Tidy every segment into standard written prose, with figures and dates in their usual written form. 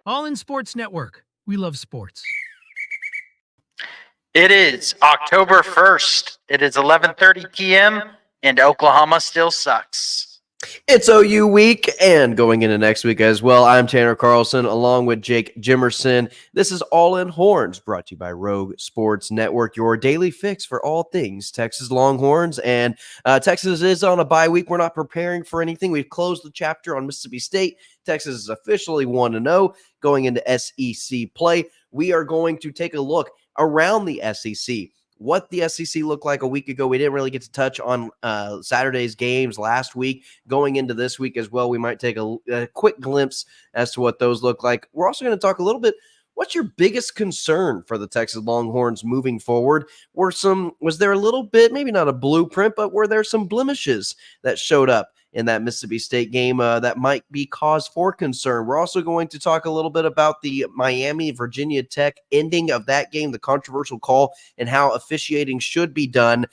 All in Sports Network. We love sports. It is October 1st. It is 11:30 p.m. and Oklahoma still sucks. It's OU week and going into next week as well. I'm Tanner Carlson along with Jake Jimerson. This is All in Horns, brought to you by Rogue Sports Network, your daily fix for all things Texas Longhorns. And Texas is on a bye week. We're not preparing for anything. We've closed the chapter on Mississippi State. Texas is officially 1-0 going into SEC play. We are going to take a look around the SEC. What the SEC looked like a week ago. We didn't really get to touch on Saturday's games last week. Going into this week as well, we might take a quick glimpse as to what those look like. We're also going to talk a little bit. What's your biggest concern for the Texas Longhorns moving forward? Was there a little bit, maybe not a blueprint, but were there some blemishes that showed up in that Mississippi State game that might be cause for concern? We're also going to talk a little bit about the Miami-Virginia Tech ending of that game, the controversial call, and how officiating should be done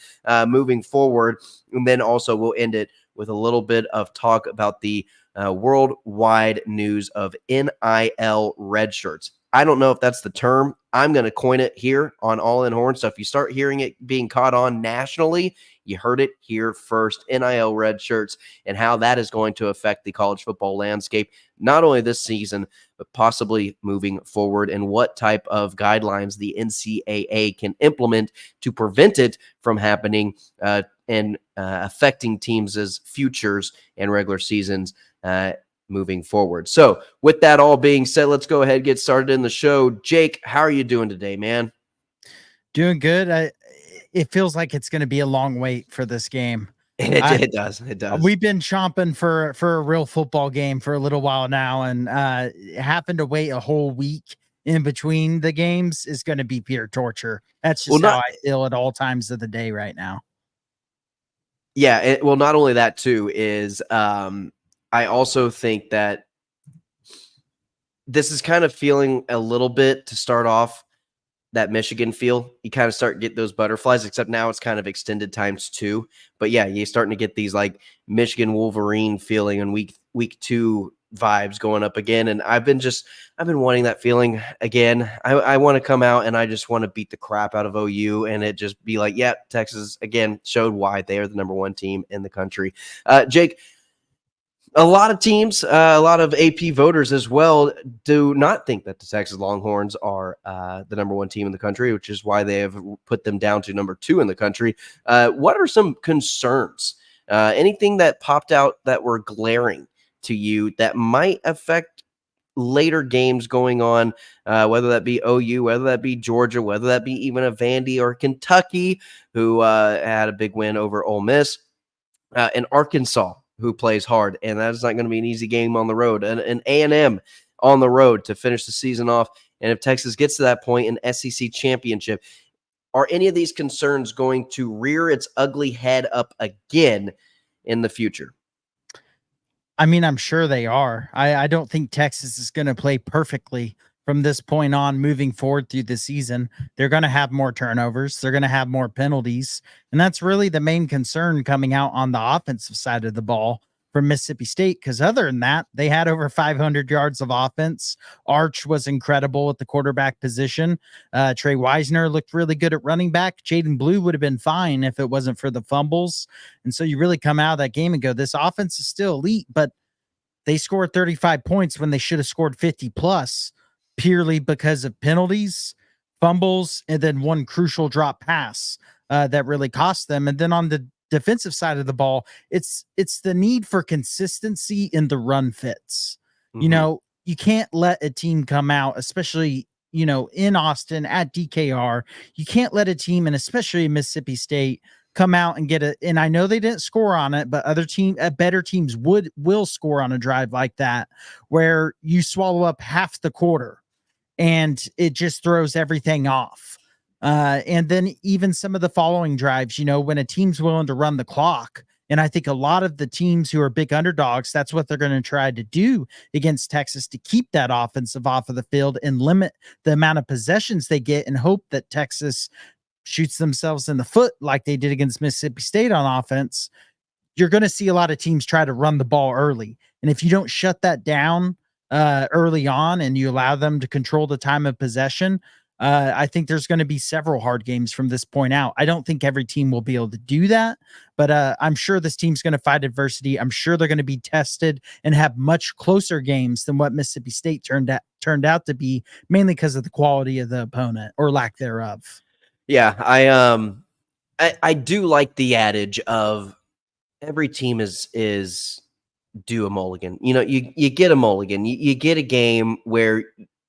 moving forward. And then also we'll end it with a little bit of talk about the worldwide news of NIL red shirts. I don't know if that's the term. I'm going to coin it here on All in Horns. So if you start hearing it being caught on nationally, you heard it here first. NIL red shirts and how that is going to affect the college football landscape, not only this season, but possibly moving forward, and what type of guidelines the NCAA can implement to prevent it from happening and affecting teams' futures and regular seasons moving forward. So with that all being said, let's go ahead and get started in the show. Jake, how are you doing today, man? Doing good. It feels like it's going to be a long wait for this game. It does. We've been chomping for a real football game for a little while now, and having to wait a whole week in between the games is going to be pure torture. That's just how I feel at all times of the day right now. Yeah. Not only that too is I also think that this is kind of feeling a little bit to start off that Michigan feel. You kind of start to get those butterflies, except now it's kind of extended times 2. But yeah, you're starting to get these like Michigan Wolverine feeling and week 2 vibes going up again. And I've been wanting that feeling again. I want to come out and I just want to beat the crap out of OU and it just be like, yeah, Texas again showed why they are the number 1 team in the country. Jake, a lot of teams, a lot of AP voters as well, do not think that the Texas Longhorns are the number 1 team in the country, which is why they have put them down to number 2 in the country. What are some concerns? Anything that popped out that were glaring to you that might affect later games going on, whether that be OU, whether that be Georgia, whether that be even a Vandy or Kentucky, who had a big win over Ole Miss, and Arkansas, who plays hard, and that is not going to be an easy game on the road. An A&M on the road to finish the season off, and if Texas gets to that point in SEC championship, are any of these concerns going to rear its ugly head up again in the future? I mean, I'm sure they are. I don't think Texas is going to play perfectly from this point on moving forward through the season. They're going to have more turnovers. They're going to have more penalties. And that's really the main concern coming out on the offensive side of the ball from Mississippi State. Because other than that, they had over 500 yards of offense. Arch was incredible at the quarterback position. Trey Wisner looked really good at running back. Jaden Blue would have been fine if it wasn't for the fumbles. And so you really come out of that game and go, this offense is still elite, but they scored 35 points when they should have scored 50 plus. Purely because of penalties, fumbles, and then one crucial drop pass that really cost them. And then on the defensive side of the ball, it's the need for consistency in the run fits. Mm-hmm. You know, you can't let a team come out, especially, you know, in Austin at DKR. You can't let a team, and especially Mississippi State, come out and get it. And I know they didn't score on it, but better teams will score on a drive like that, where you swallow up half the quarter and it just throws everything off. And then even some of the following drives, you know, when a team's willing to run the clock, and I think a lot of the teams who are big underdogs, that's what they're going to try to do against Texas, to keep that offensive off of the field and limit the amount of possessions they get, and hope that Texas shoots themselves in the foot like they did against Mississippi State on offense. You're going to see a lot of teams try to run the ball early. And if you don't shut that down, early on and you allow them to control the time of possession, I think there's going to be several hard games from this point out. I don't think every team will be able to do that, but I'm sure this team's going to fight adversity. I'm sure they're going to be tested and have much closer games than what Mississippi State turned out to be, mainly because of the quality of the opponent or lack thereof. Yeah, I do like the adage of every team is due a mulligan. You know, you get a mulligan. You get a game where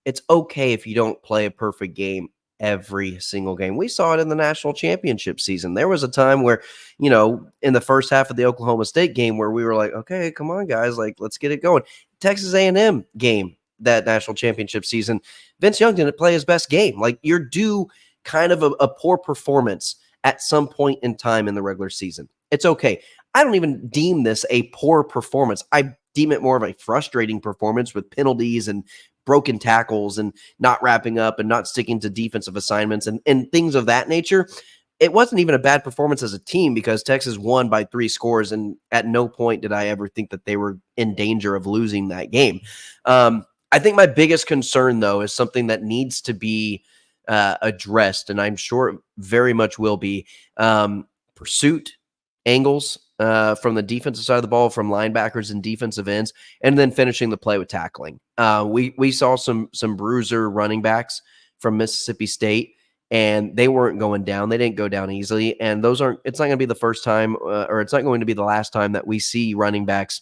it's okay if you don't play a perfect game every single game. We saw it in the national championship season. There was a time where, you know, in the first half of the Oklahoma State game where we were like, okay, come on, guys, like let's get it going. Texas A&M game that national championship season, Vince Young didn't play his best game. Like you're due kind of a poor performance at some point in time in the regular season. It's okay. I don't even deem this a poor performance. I deem it more of a frustrating performance with penalties and broken tackles and not wrapping up and not sticking to defensive assignments and things of that nature. It wasn't even a bad performance as a team because Texas won by 3 scores, and at no point did I ever think that they were in danger of losing that game. I think my biggest concern, though, is something that needs to be addressed, and I'm sure it very much will be pursuit angles from the defensive side of the ball, from linebackers and defensive ends, and then finishing the play with tackling. We saw some bruiser running backs from Mississippi State, and they weren't going down. They didn't go down easily, and those aren't. It's not going to be the first time, or it's not going to be the last time that we see running backs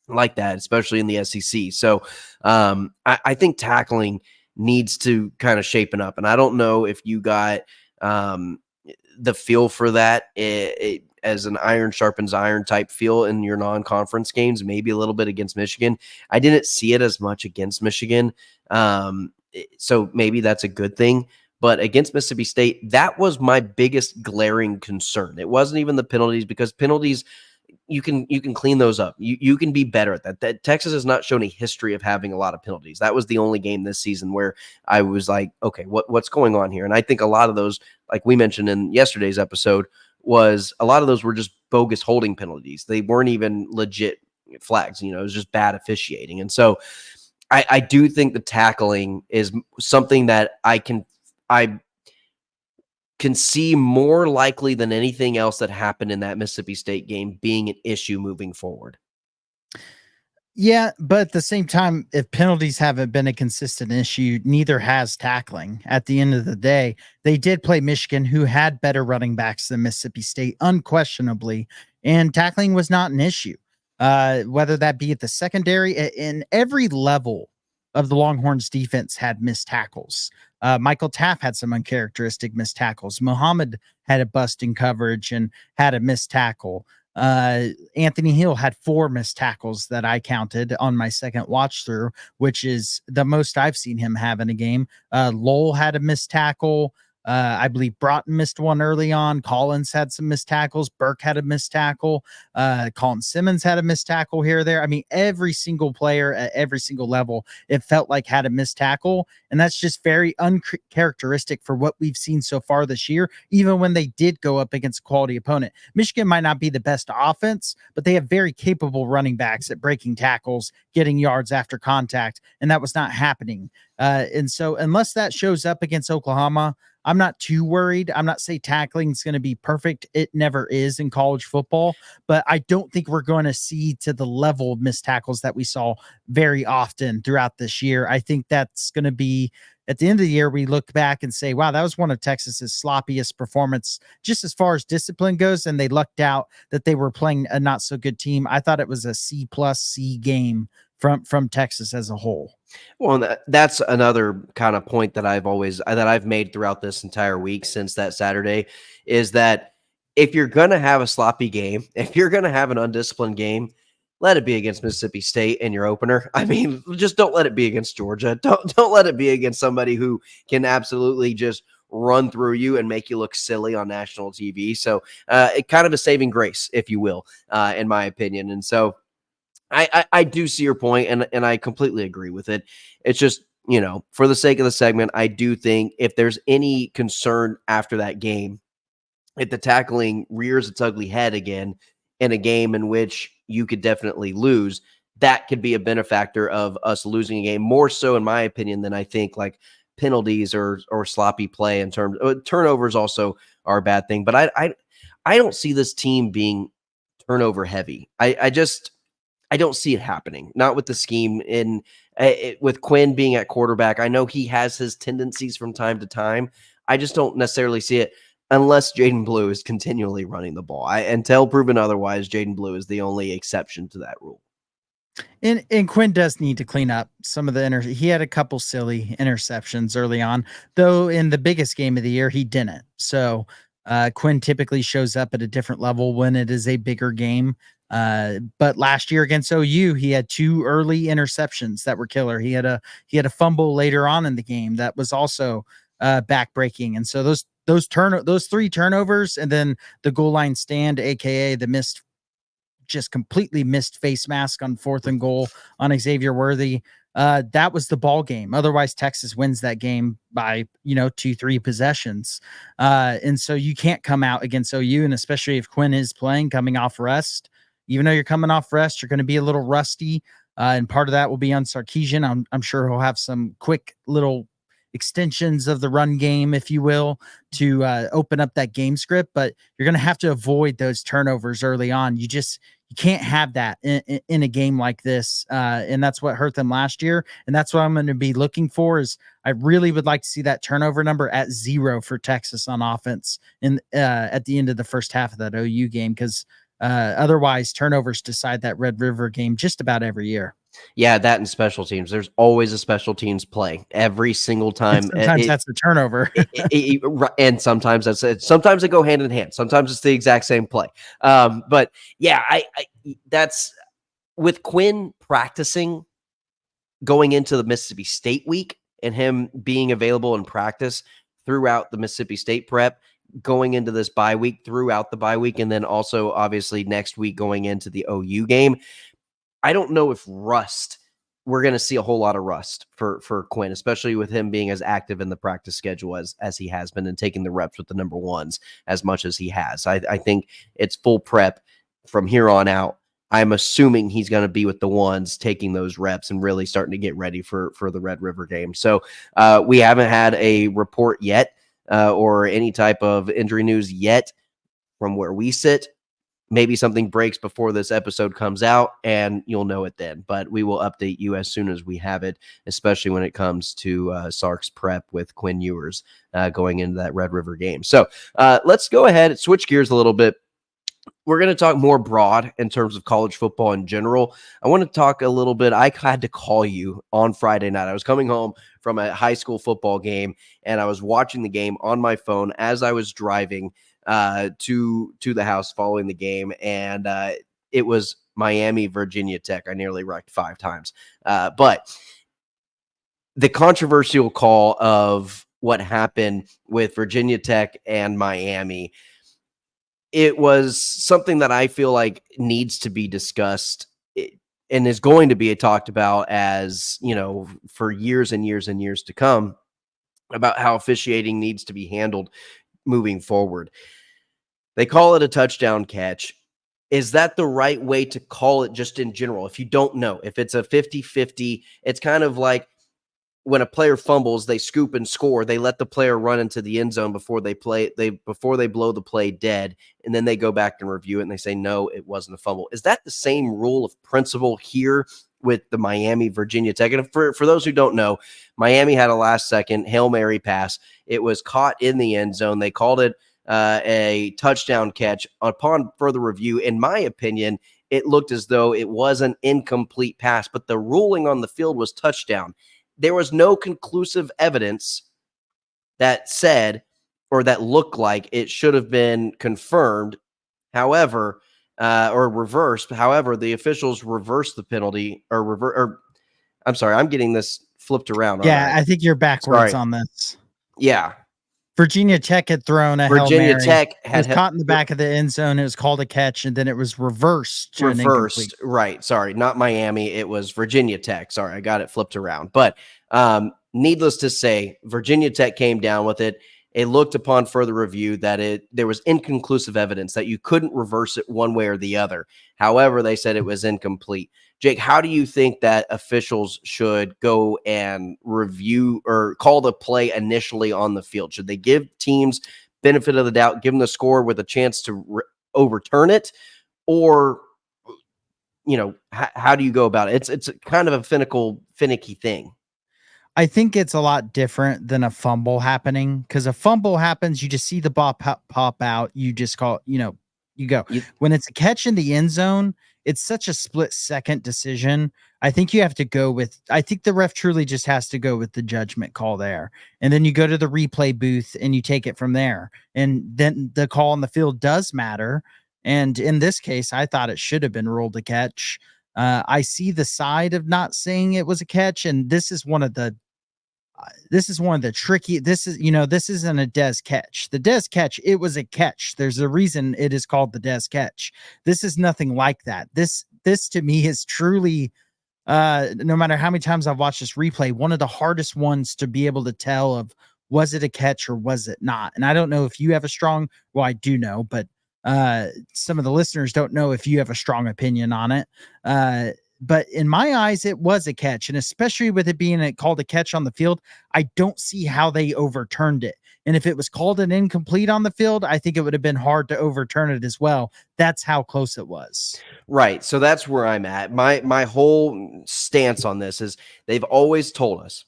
like that, especially in the SEC. So I think tackling needs to kind of shapen up, and I don't know if you got the feel for that as an iron sharpens iron type feel in your non-conference games, maybe a little bit against Michigan. I didn't see it as much against Michigan. So maybe that's a good thing. But against Mississippi State, that was my biggest glaring concern. It wasn't even the penalties, because penalties, you can clean those up. You can be better at that. Texas has not shown a history of having a lot of penalties. That was the only game this season where I was like, okay, what's going on here? And I think a lot of those, like we mentioned in yesterday's episode, was a lot of those were just bogus holding penalties. They weren't even legit flags. You know, it was just bad officiating. And so I do think the tackling is something that I can see more likely than anything else that happened in that Mississippi State game being an issue moving forward. Yeah, but at the same time, if penalties haven't been a consistent issue, neither has tackling. At the end of the day, they did play Michigan, who had better running backs than Mississippi State, unquestionably, and tackling was not an issue. Whether that be at the secondary, in every level of the Longhorns defense had missed tackles. Michael Taff had some uncharacteristic missed tackles. Muhammad had a bust in coverage and had a missed tackle. Anthony Hill had 4 missed tackles that I counted on my second watch through, which is the most I've seen him have in a game. Lowell had a missed tackle. I believe Broughton missed one early on. Collins had some missed tackles. Burke had a missed tackle. Colin Simmons had a missed tackle here or there. I mean, every single player at every single level, it felt like had a missed tackle. And that's just very uncharacteristic for what we've seen so far this year, even when they did go up against a quality opponent. Michigan might not be the best offense, but they have very capable running backs at breaking tackles, getting yards after contact, and that was not happening. And so unless that shows up against Oklahoma, I'm not too worried. I'm not saying tackling is going to be perfect. It never is in college football, but I don't think we're going to see to the level of missed tackles that we saw very often throughout this year. I think that's going to be, at the end of the year, we look back and say, wow, that was one of Texas's sloppiest performance just as far as discipline goes. And they lucked out that they were playing a not so good team. I thought it was a C+C game from Texas as a whole. Well, that's another kind of point that I've made throughout this entire week since that Saturday, is that if you're going to have a sloppy game, if you're going to have an undisciplined game, let it be against Mississippi State in your opener. I mean, just don't let it be against Georgia. Don't let it be against somebody who can absolutely just run through you and make you look silly on national TV. So it kind of a saving grace, if you will, in my opinion. And so I do see your point, and I completely agree with it. It's just, you know, for the sake of the segment, I do think if there's any concern after that game, if the tackling rears its ugly head again in a game in which you could definitely lose, that could be a benefactor of us losing a game more so, in my opinion, than I think like penalties or sloppy play in terms of turnovers also are a bad thing. But I don't see this team being turnover heavy. I don't see it happening. Not with the scheme in with Quinn being at quarterback. I know he has his tendencies from time to time. I just don't necessarily see it unless Jaden Blue is continually running the ball. Until proven otherwise, Jaden Blue is the only exception to that rule. And Quinn does need to clean up some of the he had a couple silly interceptions early on, though in the biggest game of the year, he didn't. So Quinn typically shows up at a different level when it is a bigger game. But last year against OU, he had 2 early interceptions that were killer. He had a fumble later on in the game that was also backbreaking. And so those 3 turnovers and then the goal line stand, aka the just completely missed face mask on 4th and goal on Xavier Worthy. That was the ball game. Otherwise, Texas wins that game by 2-3 possessions. And so you can't come out against OU, and especially if Quinn is playing coming off rest. Even though you're coming off rest, you're going to be a little rusty, and part of that will be on Sarkisian. I'm sure he'll have some quick little extensions of the run game, if you will, to open up that game script. But you're going to have to avoid those turnovers early on. You can't have that in a game like this. And that's what hurt them last year. And that's what I'm going to be looking for is I really would like to see that turnover number at 0 for Texas on offense at the end of the first half of that OU game. Because otherwise turnovers decide that Red River game just about every year. Yeah, that and special teams. There's always a special teams play every single time. And sometimes that's a turnover. And sometimes sometimes they go hand in hand. Sometimes it's the exact same play. But yeah, that's with Quinn practicing going into the Mississippi State week and him being available in practice throughout the Mississippi State prep, going into this bye week, throughout the bye week, and then also obviously next week going into the OU game. I don't know if we're going to see a whole lot of rust for Quinn, especially with him being as active in the practice schedule as he has been and taking the reps with the number ones as much as he has. I think it's full prep from here on out. I'm assuming he's going to be with the ones taking those reps and really starting to get ready for the Red River game. So we haven't had a report yet or any type of injury news yet from where we sit. Maybe something breaks before this episode comes out and you'll know it then, but we will update you as soon as we have it, especially when it comes to Sark's prep with Quinn Ewers going into that Red River game. So let's go ahead and switch gears a little bit. We're going to talk more broad in terms of college football in general. I want to talk a little bit. I had to call you on Friday night. I was coming home from a high school football game and I was watching the game on my phone as I was driving to the house following the game, and it was Miami, Virginia Tech. I nearly wrecked 5 times. But the controversial call of what happened with Virginia Tech and Miami, it was something that I feel like needs to be discussed and is going to be talked about as, for years and years and years to come, about how officiating needs to be handled moving forward. They call it a touchdown catch. Is that the right way to call it just in general? If you don't know, if it's a 50-50, it's kind of like when a player fumbles, they scoop and score. They let the player run into the end zone before they blow the play dead, and then they go back and review it and they say, no, it wasn't a fumble. Is that the same rule of principle here with the Miami Virginia Tech? And for those who don't know, Miami had a last-second Hail Mary pass. It was caught in the end zone. They called it a touchdown catch. Upon further review, in my opinion, it looked as though it was an incomplete pass, but the ruling on the field was touchdown. There was no conclusive evidence that said or that looked like it should have been confirmed, however, or reversed. However, the officials reversed the penalty I'm sorry, I'm getting this flipped around. Yeah, I think you're backwards on this. Yeah. Virginia Tech had thrown a Hail Mary. Tech it was caught in the back of the end zone. It was called a catch, and then it was reversed. Right. Sorry, not Miami. It was Virginia Tech. Sorry, I got it flipped around. But needless to say, Virginia Tech came down with it. It looked upon further review that there was inconclusive evidence that you couldn't reverse it one way or the other. However, they said it was incomplete. Jake, how do you think that officials should go and review or call the play initially on the field? Should they give teams benefit of the doubt, give them the score with a chance to overturn it, or how do you go about it? It's kind of a finicky thing. I think it's a lot different than a fumble happening, because a fumble happens, you just see the ball pop out, you just call, you go. You, When it's a catch in the end zone, it's such a split second decision. I think you have to go with, I think the ref truly just has to go with the judgment call there. And then you go to the replay booth and you take it from there. And then the call on the field does matter. And in this case, I thought it should have been ruled a catch. I see the side of not saying it was a catch, and this is one of the tricky. This isn't a Des catch. The Des catch, it was a catch. There's a reason it is called the Des catch. This is nothing like that. This to me is truly, no matter how many times I've watched this replay, one of the hardest ones to be able to tell of, was it a catch or was it not? And I don't know if you have well, I do know, but some of the listeners don't know if you have a strong opinion on it. But in my eyes, it was a catch. And especially with it being called a catch on the field, I don't see how they overturned it. And if it was called an incomplete on the field, I think it would have been hard to overturn it as well. That's how close it was. Right. So that's where I'm at. My whole stance on this is they've always told us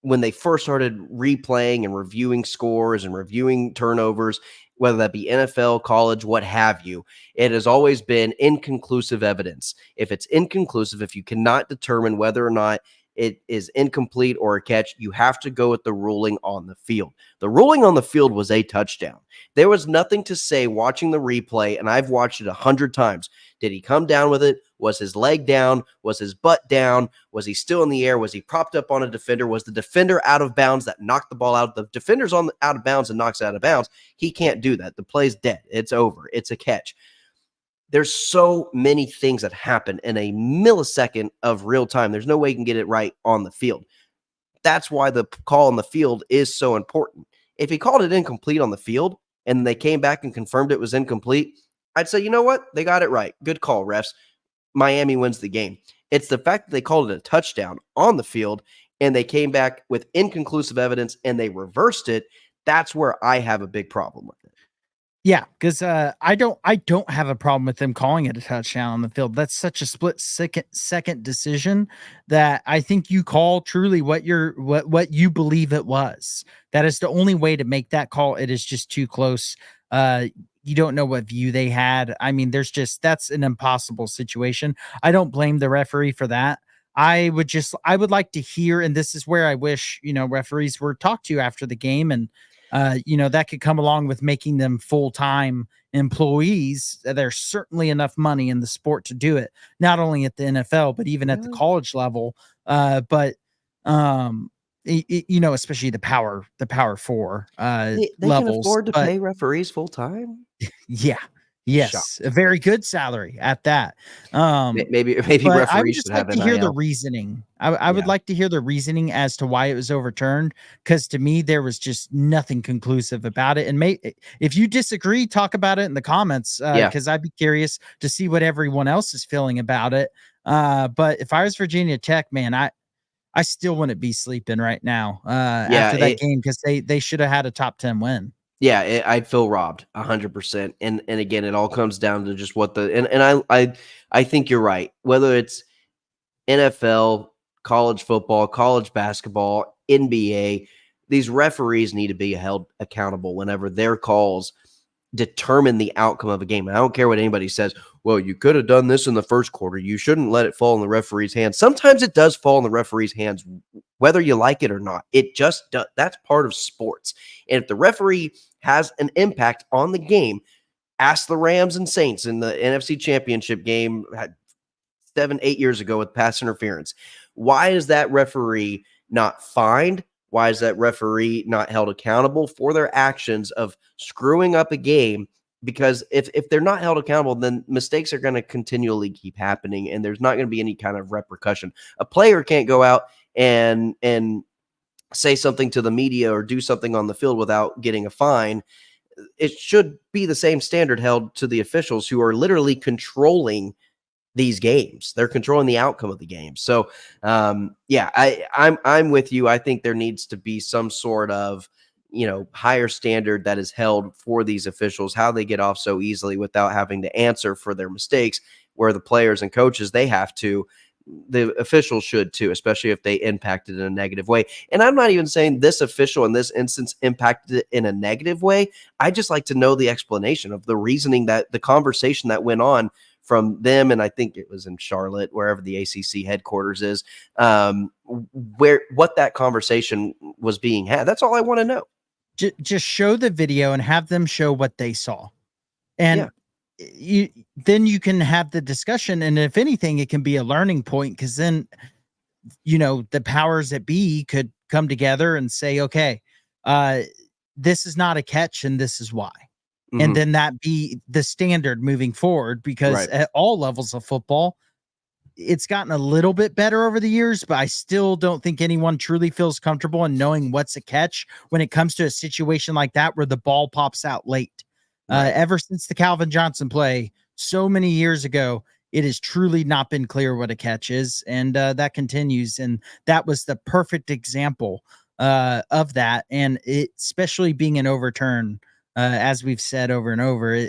when they first started replaying and reviewing scores and reviewing turnovers, whether that be NFL, college, what have you, it has always been inconclusive evidence. If it's inconclusive, if you cannot determine whether or not it is incomplete or a catch, you have to go with the ruling on the field. The ruling on the field was a touchdown. There was nothing to say watching the replay, and I've watched it 100 times. Did he come down with it? Was his leg down? Was his butt down? Was he still in the air? Was he propped up on a defender? Was the defender out of bounds that knocked the ball out? The defender's out of bounds and knocks it out of bounds. He can't do that. The play's dead. It's over. It's a catch. There's so many things that happen in a millisecond of real time. There's no way you can get it right on the field. That's why the call on the field is so important. If he called it incomplete on the field and they came back and confirmed it was incomplete, I'd say, you know what? They got it right. Good call, refs. Miami wins the game. It's the fact that they called it a touchdown on the field and they came back with inconclusive evidence and they reversed it. That's where I have a big problem with it. Yeah, because I don't have a problem with them calling it a touchdown on the field. That's such a split second decision that I think you call truly what you believe it was. That is the only way to make that call. It is just too close. You don't know what view they had. I mean, that's an impossible situation. I don't blame the referee for that. I would like to hear, and this is where I wish, referees were talked to after the game, and that could come along with making them full-time employees. There's certainly enough money in the sport to do it, not only at the NFL, but even at the college level. Especially the power four they levels. Can afford to pay referees full-time. Yeah. Yes, Shocked. a very good salary at that. Maybe but referees I would just should like have to hear the NIL. reasoning. I would like to hear the reasoning as to why it was overturned, because to me there was just nothing conclusive about it. And if you disagree, talk about it in the comments, because I'd be curious to see what everyone else is feeling about it. But if I was Virginia Tech, man, I still wouldn't be sleeping right now after that game, because they should have had a top 10 win. Yeah, I feel robbed 100%. And again, it all comes down to just what I think you're right. Whether it's NFL, college football, college basketball, NBA, these referees need to be held accountable whenever their calls determine the outcome of a game. I don't care what anybody says. Well, you could have done this in the first quarter. You shouldn't let it fall in the referee's hands. Sometimes it does fall in the referee's hands, whether you like it or not. It just does. That's part of sports. And if the referee has an impact on the game, ask the Rams and Saints in the NFC Championship game 7-8 years ago with pass interference. Why is that referee not fined? Why is that referee not held accountable for their actions of screwing up a game? Because if they're not held accountable, then mistakes are going to continually keep happening, and there's not going to be any kind of repercussion. A player can't go out and say something to the media or do something on the field without getting a fine. It should be the same standard held to the officials who are literally controlling these games. They're controlling the outcome of the game. So, yeah, I'm with you. I think there needs to be some sort of higher standard that is held for these officials, how they get off so easily without having to answer for their mistakes, where the players and coaches, they have to. The officials should too, especially if they impacted in a negative way. And I'm not even saying this official in this instance impacted it in a negative way. I just like to know the explanation of the reasoning, that the conversation that went on from them. And I think it was in Charlotte, wherever the ACC headquarters is, what that conversation was being had. That's all I want to know. Just show the video and have them show what they saw. And then you can have the discussion. And if anything, it can be a learning point, because then, the powers that be could come together and say, okay, this is not a catch and this is why. Mm-hmm. And then that be the standard moving forward, because at all levels of football, it's gotten a little bit better over the years, but I still don't think anyone truly feels comfortable in knowing what's a catch when it comes to a situation like that where the ball pops out late. Ever since the Calvin Johnson play so many years ago, it has truly not been clear what a catch is, and that continues. And that was the perfect example of that, and it, especially being an overturn, as we've said over and over,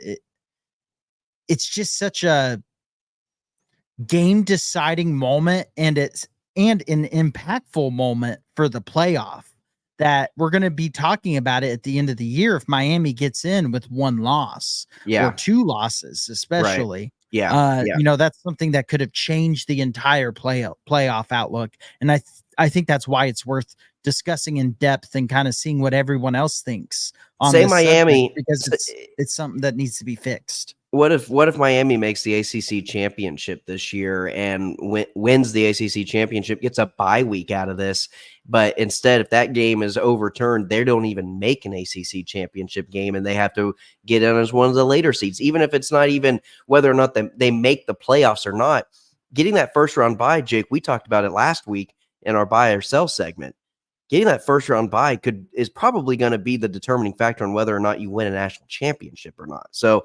it's just such a game deciding moment, and an impactful moment for the playoff, that we're going to be talking about it at the end of the year if Miami gets in with one loss or two losses, especially. That's something that could have changed the entire playoff outlook. And I think that's why it's worth discussing in depth and kind of seeing what everyone else thinks on Say this Miami, subject, because it's something that needs to be fixed. What if Miami makes the ACC championship this year and wins the ACC championship, gets a bye week out of this, but instead, if that game is overturned, they don't even make an ACC championship game, and they have to get in as one of the later seeds, even if it's not even whether or not they make the playoffs or not. Getting that first round bye, Jake, we talked about it last week in our buy or sell segment. Getting that first round bye is probably going to be the determining factor on whether or not you win a national championship or not. So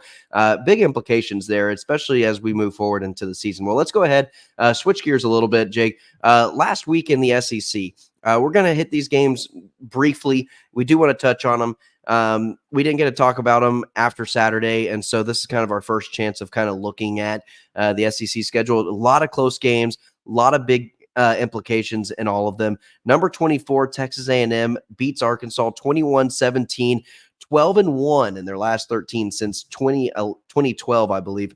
big implications there, especially as we move forward into the season. Well, let's go ahead, switch gears a little bit, Jake. Last week in the SEC, we're going to hit these games briefly. We do want to touch on them. We didn't get to talk about them after Saturday, and so this is kind of our first chance of kind of looking at the SEC schedule. A lot of close games, a lot of big implications in all of them. Number 24, Texas A&M beats Arkansas 21-17, 12-1 in their last 13 since 2012, I believe.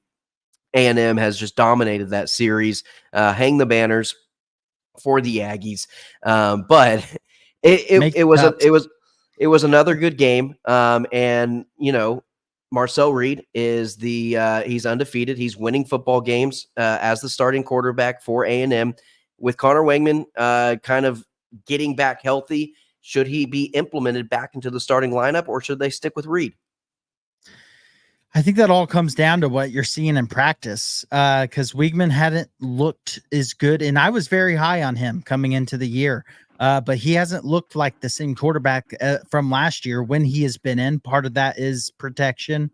A&M has just dominated that series. Hang the banners for the Aggies, but it was another good game. And Marcel Reed is he's undefeated. He's winning football games as the starting quarterback for A&M. With Connor Wegman kind of getting back healthy, should he be implemented back into the starting lineup, or should they stick with Reed? I think that all comes down to what you're seeing in practice, because Wegman hadn't looked as good, and I was very high on him coming into the year, but he hasn't looked like the same quarterback from last year when he has been in. Part of that is protection.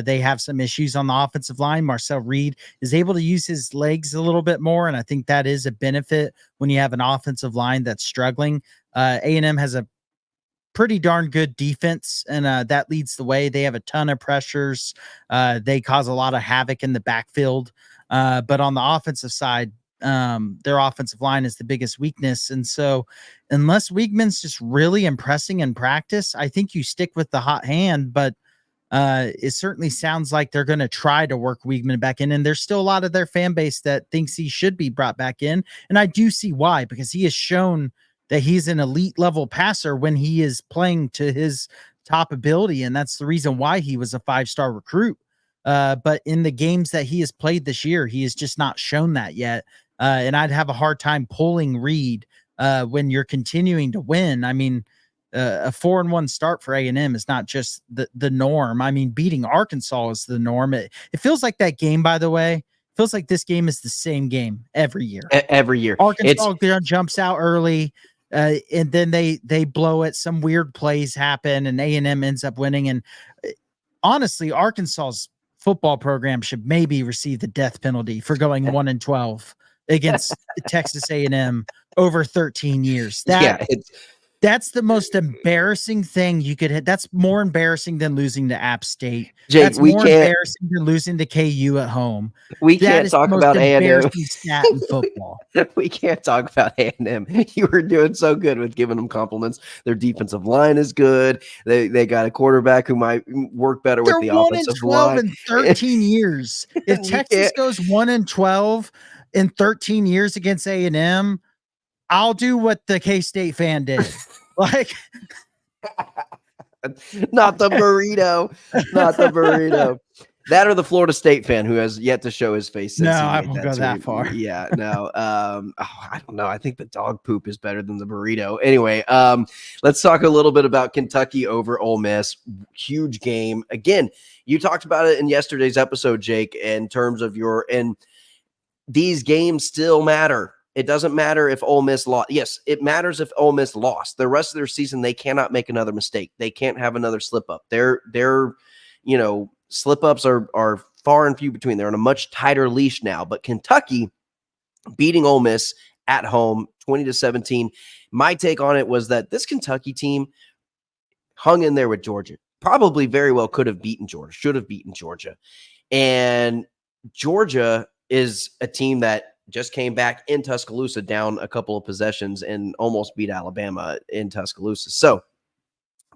They have some issues on the offensive line. Marcel Reed is able to use his legs a little bit more, and I think that is a benefit when you have an offensive line that's struggling. A&M has a pretty darn good defense, and that leads the way. They have a ton of pressures. They cause a lot of havoc in the backfield. But on the offensive side, their offensive line is the biggest weakness. And so unless Wegman's just really impressing in practice, I think you stick with the hot hand. But it certainly sounds like they're going to try to work Wegman back in. And there's still a lot of their fan base that thinks he should be brought back in. And I do see why, because he has shown that he's an elite level passer when he is playing to his top ability. And that's the reason why he was a 5-star recruit. But in the games that he has played this year, he has just not shown that yet. And I'd have a hard time pulling Reed when you're continuing to win. I mean, a 4-1 start for A&M is not just the norm. I mean, beating Arkansas is the norm. It feels like that game, by the way, feels like this game is the same game every year. Every year. Arkansas jumps out early, and then they blow it. Some weird plays happen, and A&M ends up winning. And honestly, Arkansas's football program should maybe receive the death penalty for going 1-12 against Texas A&M over 13 years. Yeah, That's the most embarrassing thing you could hit. That's more embarrassing than losing to App State. Jake, That's more embarrassing than losing to KU at home. we That can't is the talk most about A&M. embarrassing stat in football. We can't talk about A&M. You were doing so good with giving them compliments. Their defensive line is good. They got a quarterback who might work better with They're the 1-12 offensive line. in 13 years. If You Texas can't- goes 1-12 in 13 years against A&M, I'll do what the K-State fan did. Like, not the burrito. Not the burrito. That or the Florida State fan who has yet to show his face since no, he I made won't that go that tweet. far. Yeah, no. I don't know. I think the dog poop is better than the burrito. Anyway, let's talk a little bit about Kentucky over Ole Miss. Huge game. Again, you talked about it in yesterday's episode, Jake, in terms of and these games still matter. It doesn't matter if Ole Miss lost. Yes, it matters if Ole Miss lost. The rest of their season, they cannot make another mistake. They can't have another slip up. Their slip ups are far and few between. They're on a much tighter leash now. But Kentucky beating Ole Miss at home, 20-17. My take on it was that this Kentucky team hung in there with Georgia. Probably very well could have beaten Georgia, should have beaten Georgia. And Georgia is a team that just came back in Tuscaloosa down a couple of possessions and almost beat Alabama in Tuscaloosa. So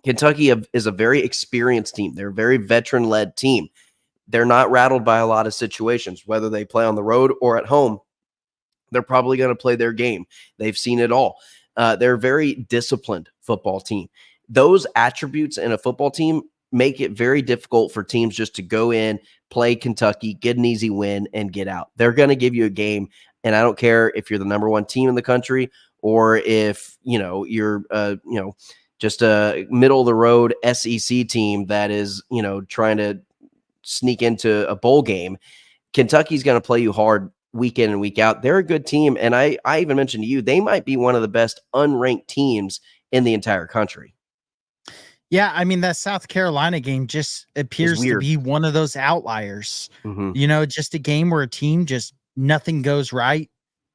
Kentucky is a very experienced team. They're a very veteran-led team. They're not rattled by a lot of situations, whether they play on the road or at home. They're probably going to play their game. They've seen it all. They're a very disciplined football team. Those attributes in a football team make it very difficult for teams just to go in, play Kentucky, get an easy win, and get out. They're going to give you a game, and I don't care if you're the number one team in the country or if you're just a middle of the road SEC team that is trying to sneak into a bowl game. Kentucky's going to play you hard week in and week out. They're a good team, and I even mentioned to you they might be one of the best unranked teams in the entire country. Yeah, I mean, that South Carolina game just appears to be one of those outliers. Mm-hmm. Just a game where a team just nothing goes right.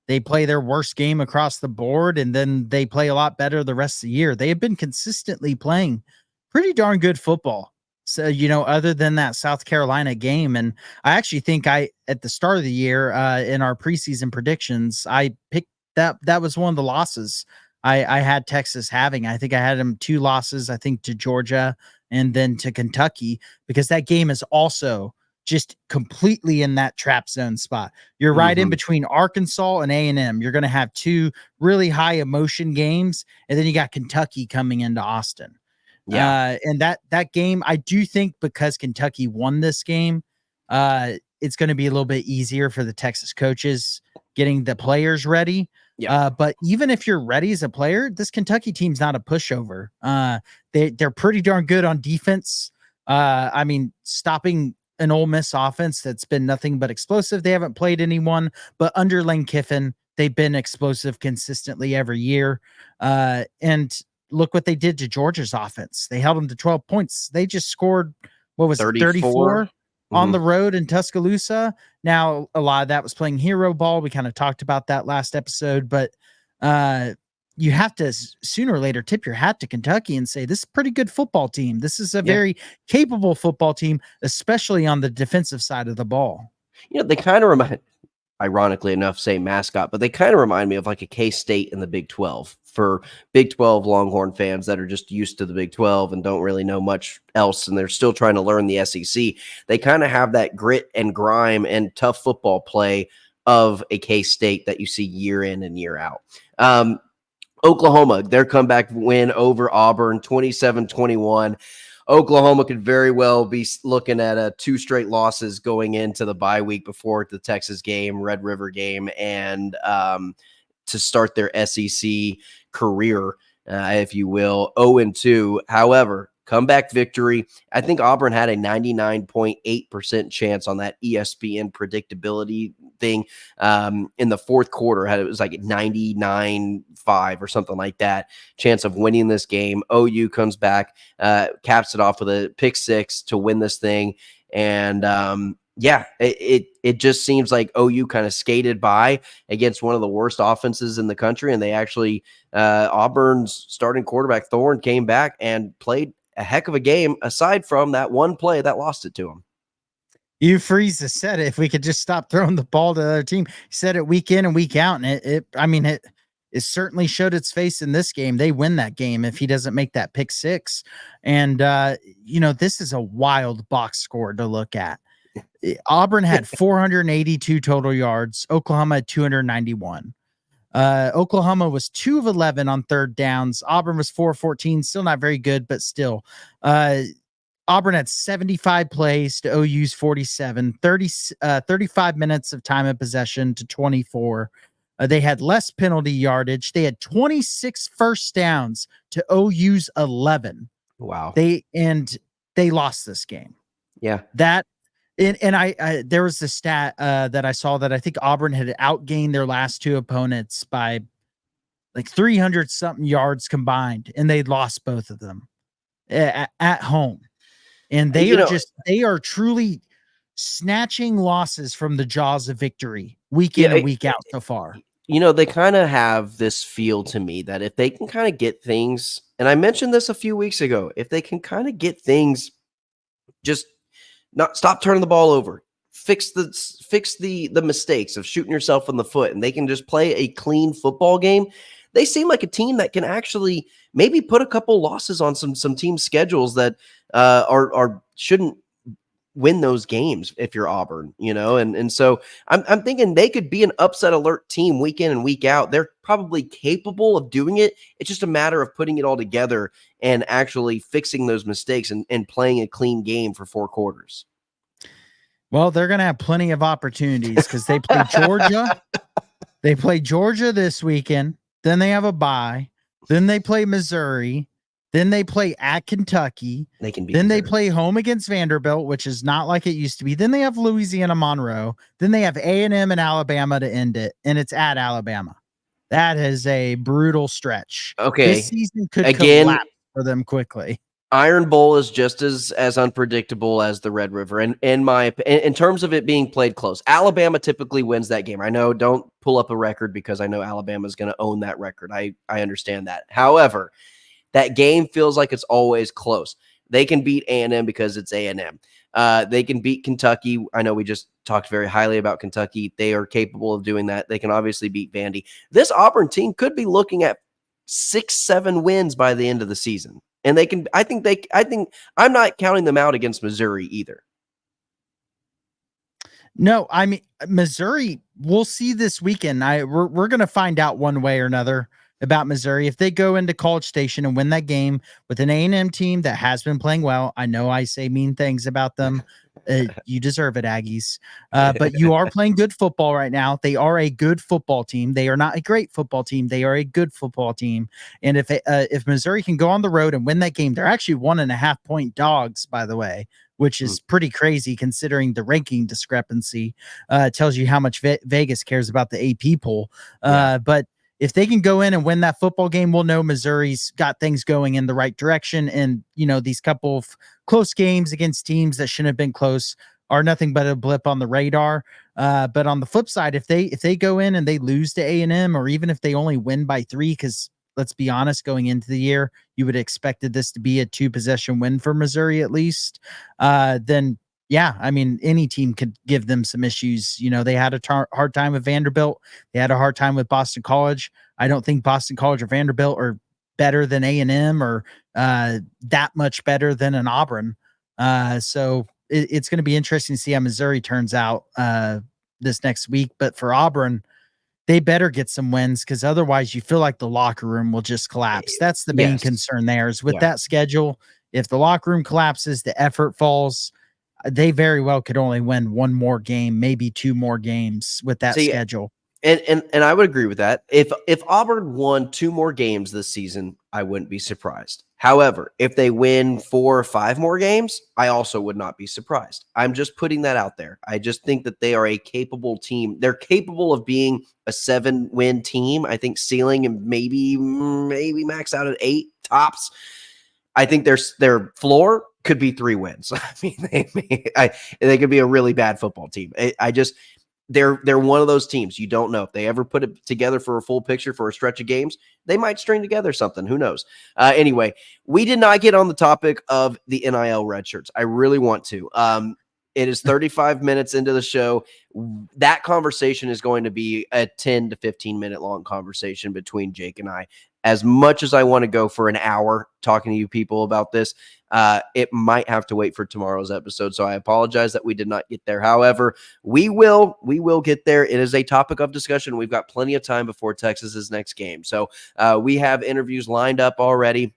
They play their worst game across the board, and then they play a lot better the rest of the year. They have been consistently playing pretty darn good football. So, other than that South Carolina game. And I actually think at the start of the year, in our preseason predictions, I picked that was one of the losses I had Texas having. I think I had them 2 losses, I think to Georgia and then to Kentucky, because that game is also just completely in that trap zone spot. You're right in between Arkansas and A&M. You're going to have 2 really high emotion games. And then you got Kentucky coming into Austin. Yeah. And that game, I do think because Kentucky won this game, it's going to be a little bit easier for the Texas coaches getting the players ready. Yeah. But even if you're ready as a player, this Kentucky team's not a pushover. They're pretty darn good on defense. I mean, stopping an Ole Miss offense that's been nothing but explosive. They haven't played anyone, but under Lane Kiffin, they've been explosive consistently every year. And look what they did to Georgia's offense. They held them to 12 points. They just scored, what was 34 on the road in Tuscaloosa. Now, a lot of that was playing hero ball. We kind of talked about that last episode, but you have to sooner or later tip your hat to Kentucky and say, this is a pretty good football team. This is a very capable football team, especially on the defensive side of the ball. They kind of remind, ironically enough, say mascot, but they kind of remind me of like a K-State in the Big 12 for Big 12 Longhorn fans that are just used to the Big 12 and don't really know much else. And they're still trying to learn the SEC. They kind of have that grit and grime and tough football play of a K-State that you see year in and year out. Oklahoma, their comeback win over Auburn, 27-21. Oklahoma could very well be looking at 2 straight losses going into the bye week before the Texas game, Red River game, and to start their SEC career, if you will, 0-2. However, comeback victory. I think Auburn had a 99.8% chance on that ESPN predictability thing in the fourth quarter. It was like 99.5 or something like that chance of winning this game. OU comes back, caps it off with a pick 6 to win this thing. And it just seems like OU kind of skated by against one of the worst offenses in the country, and they actually Auburn's starting quarterback Thorne came back and played a heck of a game. Aside from that one play that lost it to him. You Freeze has said it. If we could just stop throwing the ball to the other team, he said it week in and week out, and it certainly showed its face in this game. They win that game if he doesn't make that pick six. And this is a wild box score to look at. Auburn had 482 total yards. Oklahoma had 291. Oklahoma was 2 of 11 on third downs. Auburn was 4 of 14. Still not very good, but still. Auburn had 75 plays to OU's 47, 35 minutes of time of possession to 24. They had less penalty yardage. They had 26 first downs to OU's 11. Wow. They lost this game. Yeah. I there was a stat that I saw that I think Auburn had outgained their last two opponents by like 300 something yards combined, and they'd lost both of them at home. And they are truly snatching losses from the jaws of victory week in and week out so far. They kind of have this feel to me that if they can kind of get things, and I mentioned this a few weeks ago, if they can kind of get things, just not stop turning the ball over, fix the mistakes of shooting yourself in the foot, and they can just play a clean football game. They seem like a team that can actually maybe put a couple losses on some team schedules that are shouldn't win those games if you're Auburn, and so I'm thinking they could be an upset alert team week in and week out. They're probably capable of doing it. It's just a matter of putting it all together and actually fixing those mistakes and playing a clean game for 4 quarters. Well, they're going to have plenty of opportunities because they play Georgia. They play Georgia this weekend. Then they have a bye. Then they play Missouri. Then they play at Kentucky. They play home against Vanderbilt, which is not like it used to be. Then they have Louisiana Monroe. Then they have A&M and Alabama to end it, and it's at Alabama. That is a brutal stretch. Okay, this season could collapse for them quickly. Iron Bowl is just as unpredictable as the Red River, and in terms of it being played close, Alabama typically wins that game. I know, don't pull up a record because I know Alabama is going to own that record. I understand that. However, that game feels like it's always close. They can beat A&M because it's A&M. They can beat Kentucky. I know we just talked very highly about Kentucky. They are capable of doing that. They can obviously beat Vandy. This Auburn team could be looking at 6-7 wins by the end of the season. And they can, I think I'm not counting them out against Missouri either. No, I mean, Missouri, we'll see this weekend. We're going to find out one way or another about Missouri. If they go into College Station and win that game with an A&M team that has been playing well, I know I say mean things about them. You deserve it, Aggies. But you are playing good football right now. They are a good football team. They are not a great football team. They are a good football team. And if Missouri can go on the road and win that game, they're actually 1.5 point dogs, by the way, which is pretty crazy considering the ranking discrepancy. Tells you how much Vegas cares about the AP poll. But if they can go in and win that football game, we'll know Missouri's got things going in the right direction. And, these couple of close games against teams that shouldn't have been close are nothing but a blip on the radar. But on the flip side, if they go in and they lose to A&M, or even if they only win by 3, because let's be honest, going into the year, you would have expected this to be a 2-possession win for Missouri at least, then yeah, I mean, any team could give them some issues. They had a hard time with Vanderbilt. They had a hard time with Boston College. I don't think Boston College or Vanderbilt are better than A&M or that much better than an Auburn. So it's going to be interesting to see how Missouri turns out this next week. But for Auburn, they better get some wins, because otherwise you feel like the locker room will just collapse. That's the main concern there is with that schedule. If the locker room collapses, the effort falls. They very well could only win 1 more game, maybe 2 more games with that schedule. And I would agree with that. If Auburn won 2 more games this season, I wouldn't be surprised. However, if they win 4 or 5 more games, I also would not be surprised. I'm just putting that out there. I just think that they are a capable team. They're capable of being a 7-win team. I think ceiling and maybe max out at 8 tops. I think their floor could be 3 wins. I mean, they could be a really bad football team. They're one of those teams. You don't know if they ever put it together for a full picture for a stretch of games. They might string together something. Who knows? Anyway, we did not get on the topic of the NIL red shirts. I really want to. It is 35 minutes into the show. That conversation is going to be a 10 to 15 minute long conversation between Jake and I. As much as I want to go for an hour talking to you people about this, it might have to wait for tomorrow's episode. So I apologize that we did not get there. However, we will get there. It is a topic of discussion. We've got plenty of time before Texas's next game. So we have interviews lined up already.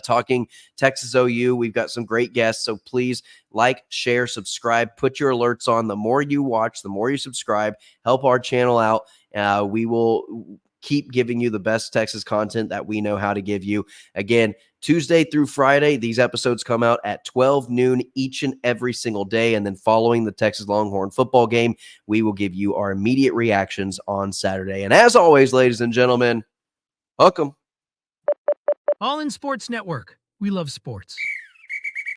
Talking Texas OU. We've got some great guests. So please like, share, subscribe, put your alerts on. The more you watch, the more you subscribe, help our channel out. We will keep giving you the best Texas content that we know how to give you. Again, Tuesday through Friday, these episodes come out at 12 noon each and every single day. And then following the Texas Longhorn football game, we will give you our immediate reactions on Saturday. And as always, ladies and gentlemen, hook 'em. All in Sports Network. We love sports.